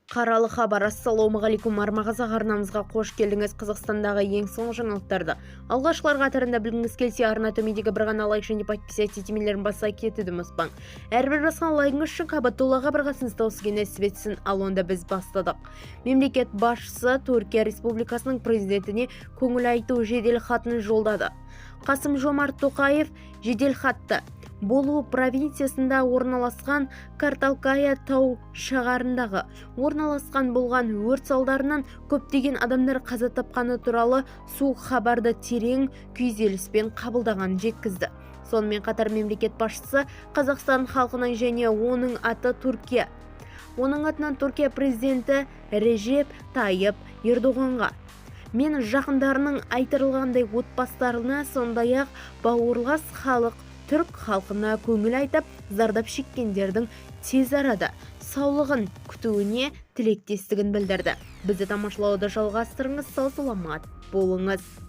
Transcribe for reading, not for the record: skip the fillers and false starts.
Қаралы хабар. Ассалаумағалейкум, армағазақ арнамызға қош келдіңіз. Қазақстандағы ең соңғы жаңалықтарды алғашқылар қатарында білгіңіз келсе, арна төмендегі бір ғана лайк және подписать етемелерін баса кетуді ұмытпаң. Әрбір басқан лайкыңыз үшін қабаттоллаға бір қасыңыз тауысыға нәсіп етсін. Ал онда біз бастадық. Мемлекет басшысы Түркия Республикасының президентіне көңіл айту жедел хатын жолдады. Қасым-Жомарт Тоқаев жедел хатты Болу провинциясында орналасқан Карталкая тау шағарындағы орналасқан болған өрт салдарынан көптеген адамдар қаза тапқаны туралы суық хабарды терең күйзеліспен қабылдағанын жеткізді. Сонымен қатар мемлекет басшысы Қазақстан халқының және оның атынан Түркия президенті Режеп Тайып Ердоғанға мен жақындарының айтырылғандай отбасыларына, сондай-ақ бауырлас халық түрк халқына көңіл айтып, зардап шеккендердің тез арада саулығын күтуіне тілектестігін білдірді. Бізді тамашалауды жалғастырыңыз, сау саламат болыңыз.